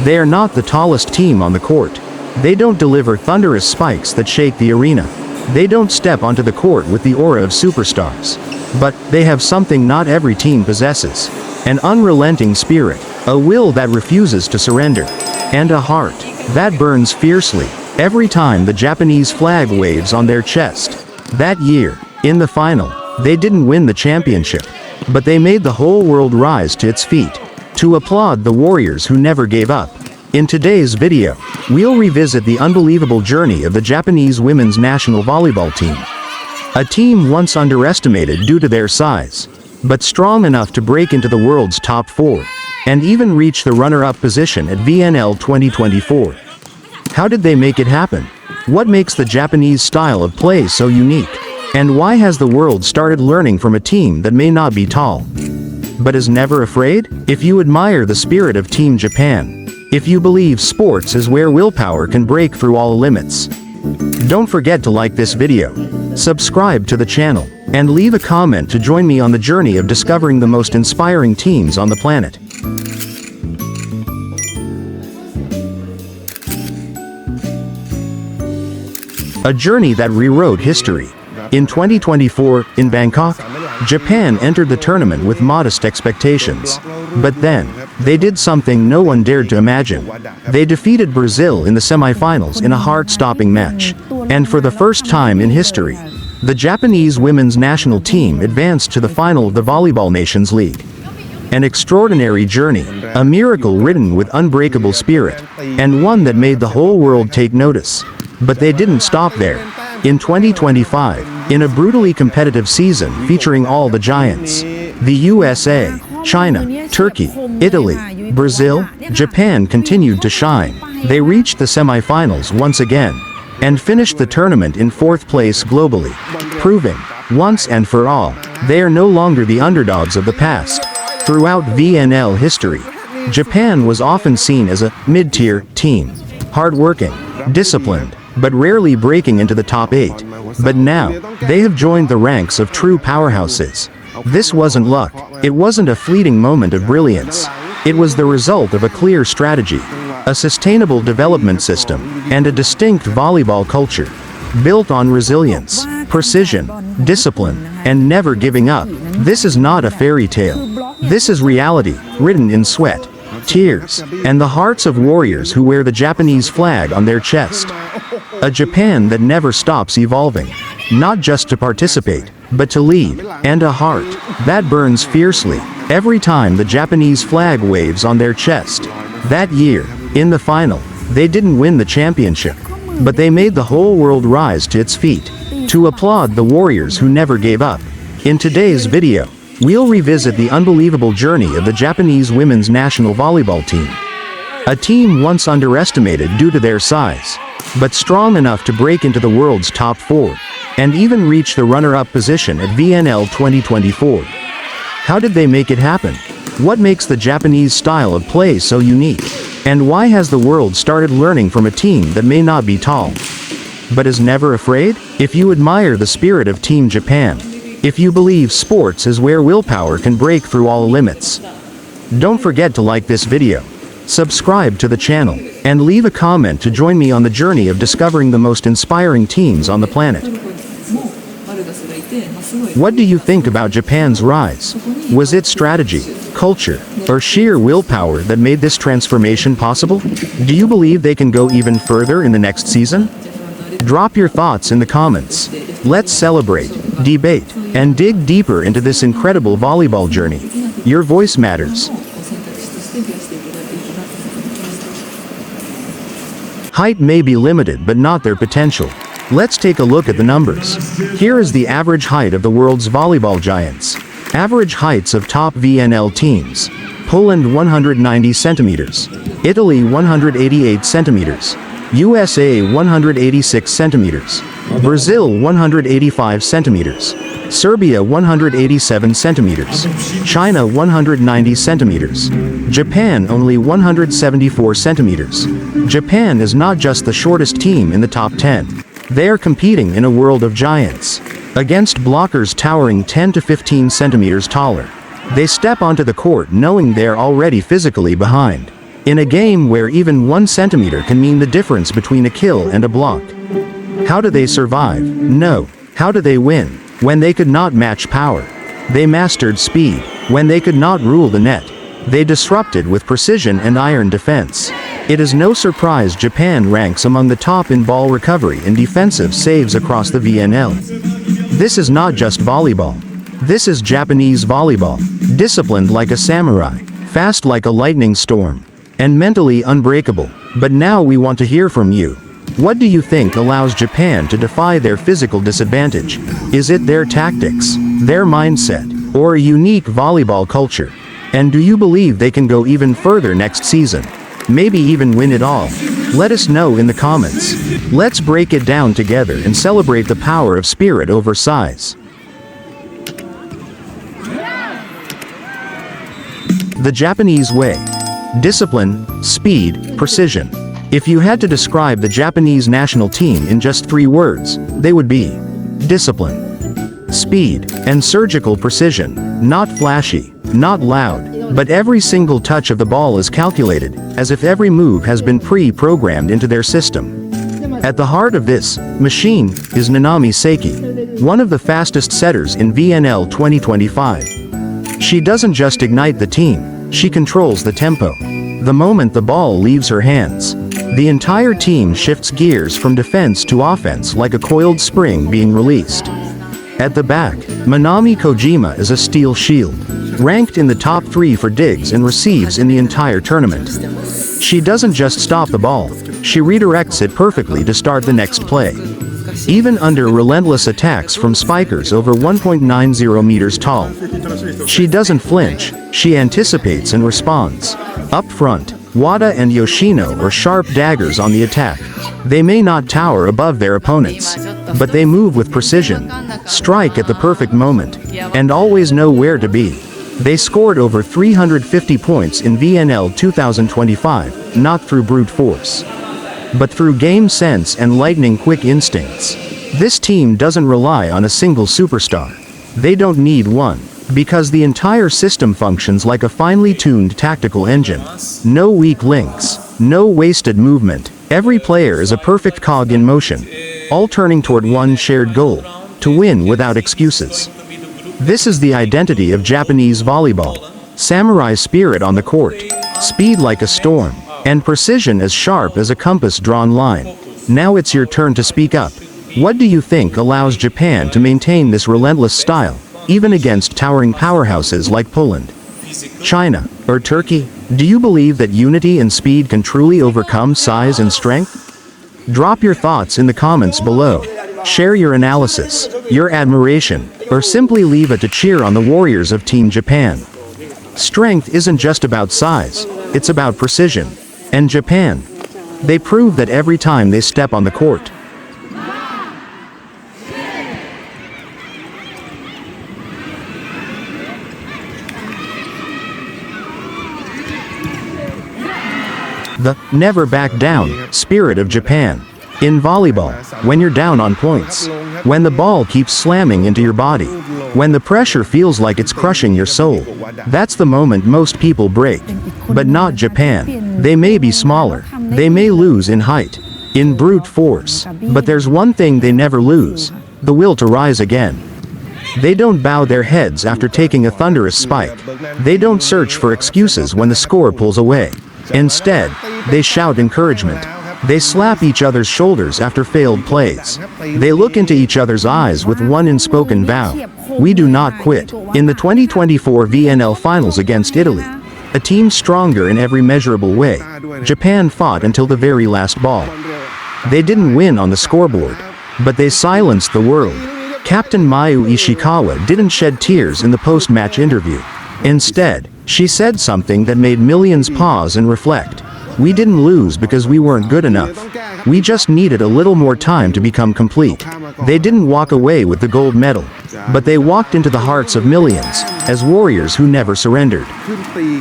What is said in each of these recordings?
They are not the tallest team on the court. They don't deliver thunderous spikes that shake the arena. They don't step onto the court with the aura of superstars. But they have something not every team possesses. An unrelenting spirit, a will that refuses to surrender, and a heart that burns fiercely every time the Japanese flag waves on their chest. That year, in the final, they didn't win the championship, but they made the whole world rise to its feet to applaud the warriors who never gave up. In today's video, we'll revisit the unbelievable journey of the Japanese women's national volleyball team. A team once underestimated due to their size, but strong enough to break into the world's top 4, and even reach the runner-up position at VNL 2024. How did they make it happen? What makes the Japanese style of play so unique? And why has the world started learning from a team that may not be tall, but is never afraid? If you admire the spirit of Team Japan, if you believe sports is where willpower can break through all limits, don't forget to like this video, subscribe to the channel, and leave a comment to join me on the journey of discovering the most inspiring teams on the planet. A journey that rewrote history. In 2024, in Bangkok, Japan entered the tournament with modest expectations. But then, they did something no one dared to imagine. They defeated Brazil in the semifinals in a heart-stopping match. And for the first time in history, the Japanese women's national team advanced to the final of the Volleyball Nations League. An extraordinary journey, a miracle written with unbreakable spirit, and one that made the whole world take notice. But they didn't stop there. In 2025, in a brutally competitive season featuring all the giants, the USA, China, Turkey, Italy, Brazil, Japan continued to shine. They reached the semifinals once again, and finished the tournament in 4th place globally, proving, once and for all, they are no longer the underdogs of the past. Throughout VNL history, Japan was often seen as a mid-tier team, hard-working, disciplined, but rarely breaking into the top 8. But now, they have joined the ranks of true powerhouses. This wasn't luck. It wasn't a fleeting moment of brilliance. It was the result of a clear strategy, a sustainable development system, and a distinct volleyball culture, built on resilience, precision, discipline, and never giving up. This is not a fairy tale. This is reality, written in sweat, tears, and the hearts of warriors who wear the Japanese flag on their chest. A Japan that never stops evolving, not just to participate, but to lead, and a heart that burns fiercely every time the Japanese flag waves on their chest. That year, in the final, they didn't win the championship, but they made the whole world rise to its feet to applaud the warriors who never gave up. In today's video, we'll revisit the unbelievable journey of the Japanese women's national volleyball team. A team once underestimated due to their size, but strong enough to break into the world's top 4, and even reach the runner-up position at VNL 2024. How did they make it happen? What makes the Japanese style of play so unique? And why has the world started learning from a team that may not be tall, but is never afraid? If you admire the spirit of Team Japan, if you believe sports is where willpower can break through all limits, don't forget to like this video, subscribe to the channel, and leave a comment to join me on the journey of discovering the most inspiring teams on the planet. What do you think about Japan's rise? Was it strategy, culture, or sheer willpower that made this transformation possible? Do you believe they can go even further in the next season? Drop your thoughts in the comments. Let's celebrate, debate, and dig deeper into this incredible volleyball journey. Your voice matters. Height may be limited but not their potential. Let's take a look at the numbers. Here is the average height of the world's volleyball giants. Average heights of top VNL teams. Poland 190 centimeters. Italy 188 centimeters. USA 186 centimeters. Brazil 185 centimeters. Serbia 187 centimeters. China 190 centimeters. Japan only 174 centimeters. Japan is not just the shortest team in the top 10. They are competing in a world of giants. Against blockers towering 10 to 15 centimeters taller. They step onto the court knowing they're already physically behind. In a game where even 1 centimeter can mean the difference between a kill and a block. How do they survive? No. How do they win? When they could not match power. They mastered speed. When they could not rule the net. They disrupted with precision and iron defense. It is no surprise Japan ranks among the top in ball recovery and defensive saves across the VNL. This is not just volleyball. This is Japanese volleyball. Disciplined like a samurai, fast like a lightning storm, and mentally unbreakable. But now we want to hear from you. What do you think allows Japan to defy their physical disadvantage? Is it their tactics, their mindset, or a unique volleyball culture? And do you believe they can go even further next season? Maybe even win it all? Let us know in the comments. Let's break it down together and celebrate the power of spirit over size. The Japanese way. Discipline, speed, precision. If you had to describe the Japanese national team in just 3 words, they would be discipline, speed, and surgical precision. Not flashy, not loud, but every single touch of the ball is calculated, as if every move has been pre-programmed into their system. At the heart of this machine is Nanami Seiki, one of the fastest setters in VNL 2025. She doesn't just ignite the team, she controls the tempo. The moment the ball leaves her hands, the entire team shifts gears from defense to offense like a coiled spring being released. At the back, Manami Kojima is a steel shield, ranked in the top 3 for digs and receives in the entire tournament. She doesn't just stop the ball, she redirects it perfectly to start the next play. Even under relentless attacks from spikers over 1.90 meters tall. She doesn't flinch, she anticipates and responds. Up front, Wada and Yoshino are sharp daggers on the attack. They may not tower above their opponents, but they move with precision, strike at the perfect moment, and always know where to be. They scored over 350 points in VNL 2025, not through brute force, but through game sense and lightning-quick instincts. This team doesn't rely on a single superstar. They don't need one, because the entire system functions like a finely tuned tactical engine. No weak links, no wasted movement. Every player is a perfect cog in motion, all turning toward one shared goal, to win without excuses. This is the identity of Japanese volleyball. Samurai spirit on the court, speed like a storm, and precision as sharp as a compass-drawn line. Now it's your turn to speak up. What do you think allows Japan to maintain this relentless style, even against towering powerhouses like Poland, China, or Turkey? Do you believe that unity and speed can truly overcome size and strength? Drop your thoughts in the comments below. Share your analysis, your admiration, or simply leave it to cheer on the warriors of Team Japan. Strength isn't just about size, it's about precision. And Japan, they prove that every time they step on the court. The never back down spirit of Japan. In volleyball, when you're down on points, when the ball keeps slamming into your body, when the pressure feels like it's crushing your soul, that's the moment most people break. But not Japan. They may be smaller, they may lose in height, in brute force, but there's one thing they never lose: the will to rise again. They don't bow their heads after taking a thunderous spike. They don't search for excuses when the score pulls away. Instead, they shout encouragement. They slap each other's shoulders after failed plays. They look into each other's eyes with one unspoken vow: we do not quit. In the 2024 VNL Finals against Italy, a team stronger in every measurable way, Japan fought until the very last ball. They didn't win on the scoreboard, but they silenced the world. Captain Mayu Ishikawa didn't shed tears in the post-match interview. Instead, she said something that made millions pause and reflect. We didn't lose because we weren't good enough. We just needed a little more time to become complete. They didn't walk away with the gold medal, but they walked into the hearts of millions, as warriors who never surrendered.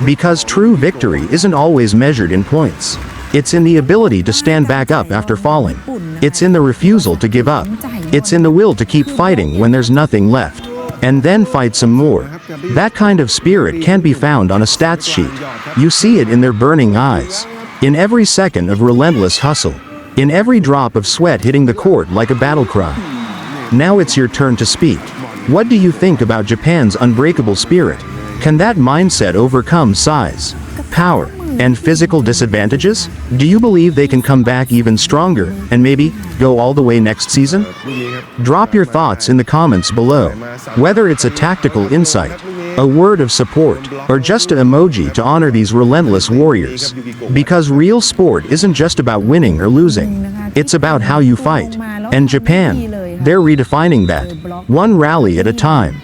Because true victory isn't always measured in points. It's in the ability to stand back up after falling. It's in the refusal to give up. It's in the will to keep fighting when there's nothing left. and then fight some more. That kind of spirit can't be found on a stats sheet. You see it in their burning eyes, in every second of relentless hustle, in every drop of sweat hitting the court like a battle cry. Now it's your turn to speak. What do you think about Japan's unbreakable spirit? Can that mindset overcome size, power, and physical disadvantages? Do you believe they can come back even stronger, and maybe go all the way next season? Drop your thoughts in the comments below. Whether it's a tactical insight, a word of support, or just an emoji to honor these relentless warriors. Because real sport isn't just about winning or losing. It's about how you fight. And Japan, they're redefining that, one rally at a time.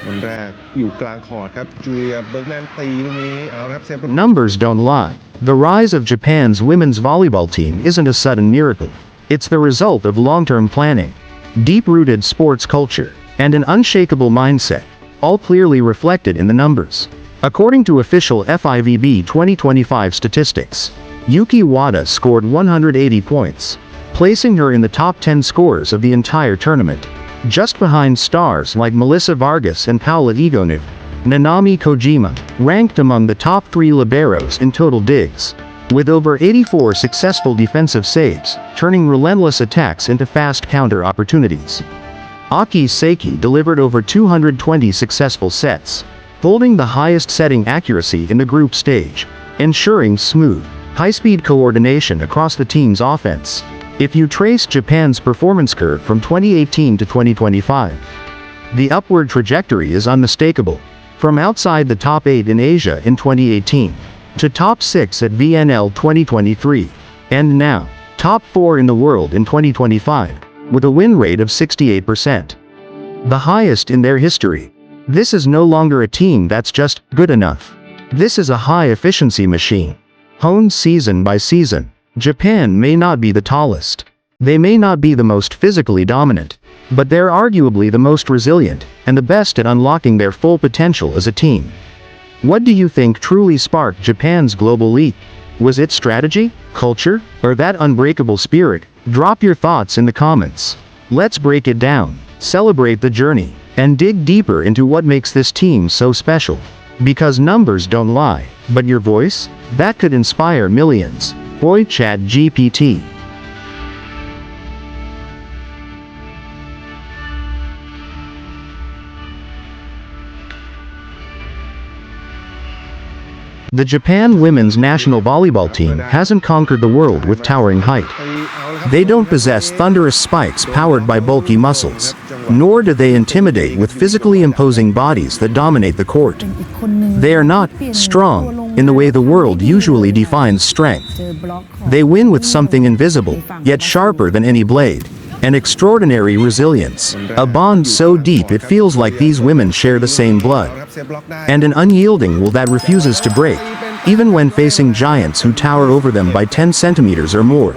คนแรกอยู่กลางคอร์ตครับจูเลียเบิร์กแมนตีตรงนี้เอาละครับเซฟ Numbers don't lie. The rise of Japan's women's volleyball team isn't a sudden miracle. It's the result of long-term planning, deep-rooted sports culture, and an unshakable mindset, all clearly reflected in the numbers. According to official FIVB 2025 statistics, Yuki Wada scored 180 points, placing her in the top 10 scorers of the entire tournament, just behind stars like Melissa Vargas and Paula Egonu. Nanami Kojima ranked among the top 3 liberos in total digs, with over 84 successful defensive saves, turning relentless attacks into fast counter opportunities. Aki Seiki delivered over 220 successful sets, holding the highest setting accuracy in the group stage, ensuring smooth, high-speed coordination across the team's offense. If you trace Japan's performance curve from 2018 to 2025, the upward trajectory is unmistakable. From outside the top 8 in Asia in 2018, to top 6 at VNL 2023, and now, top 4 in the world in 2025, with a win rate of 68%. The highest in their history. This is no longer a team that's just good enough. This is a high-efficiency machine, honed season by season. Japan may not be the tallest. They may not be the most physically dominant, but they're arguably the most resilient, and the best at unlocking their full potential as a team. What do you think truly sparked Japan's global leap? Was it strategy, culture, or that unbreakable spirit? Drop your thoughts in the comments. Let's break it down, celebrate the journey, and dig deeper into what makes this team so special. Because numbers don't lie, but your voice? That could inspire millions. Boy Chat GPT. The Japan women's national volleyball team hasn't conquered the world with towering height. They don't possess thunderous spikes powered by bulky muscles, nor do they intimidate with physically imposing bodies that dominate the court. They are not strong in the way the world usually defines strength. They win with something invisible, yet sharper than any blade. An extraordinary resilience, a bond so deep it feels like these women share the same blood, and an unyielding will that refuses to break, even when facing giants who tower over them by 10 centimeters or more.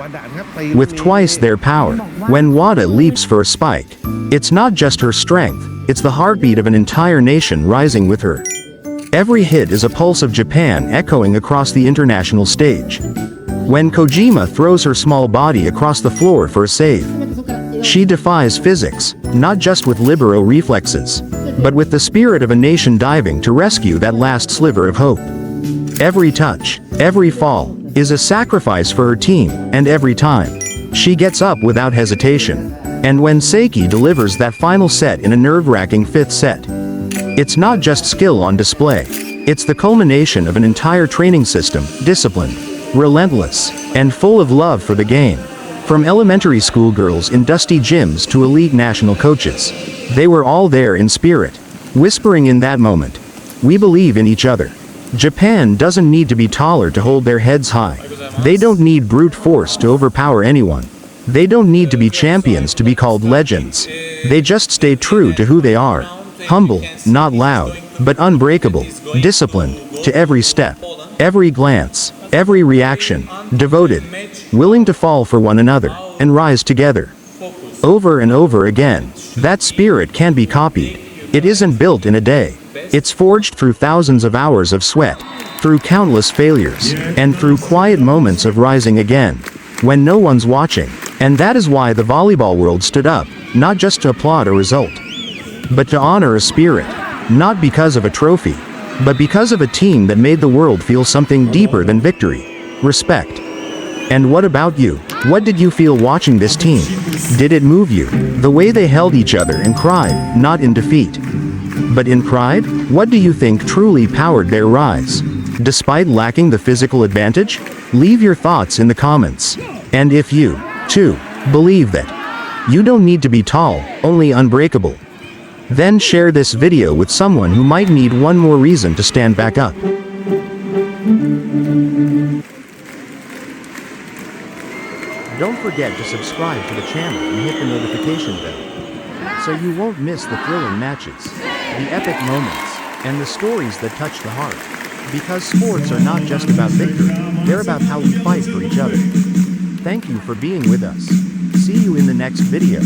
With twice their power, when Wada leaps for a spike, it's not just her strength, it's the heartbeat of an entire nation rising with her. Every hit is a pulse of Japan echoing across the international stage. When Kojima throws her small body across the floor for a save, she defies physics, not just with libero reflexes, but with the spirit of a nation diving to rescue that last sliver of hope. Every touch, every fall, is a sacrifice for her team, and every time, she gets up without hesitation. And when Seiki delivers that final set in a nerve-wracking 5th set, it's not just skill on display, it's the culmination of an entire training system, disciplined, relentless, and full of love for the game. From elementary school girls in dusty gyms to elite national coaches, they were all there in spirit, whispering in that moment, "We believe in each other." Japan doesn't need to be taller to hold their heads high. They don't need brute force to overpower anyone. They don't need to be champions to be called legends. They just stay true to who they are. Humble, not loud, but unbreakable, disciplined, to every step, every glance, every reaction, devoted, willing to fall for one another, and rise together. Over and over again, that spirit can't be copied. It isn't built in a day. It's forged through thousands of hours of sweat, through countless failures, and through quiet moments of rising again. When no one's watching, And that is why the volleyball world stood up, not just to applaud a result, but to honor a spirit, not because of a trophy, but because of a team that made the world feel something deeper than victory: respect. And what about you? What did you feel watching this team? Did it move you? The way they held each other and cried, not in defeat, but in pride? What do you think truly powered their rise? Despite lacking the physical advantage? Leave your thoughts in the comments. And if you, too, believe that you don't need to be tall, only unbreakable, then share this video with someone who might need one more reason to stand back up. Don't forget to subscribe to the channel and hit the notification bell, so you won't miss the thrilling matches, the epic moments, and the stories that touch the heart. Because sports are not just about victory, they're about how we fight for each other. Thank you for being with us. See you in the next video.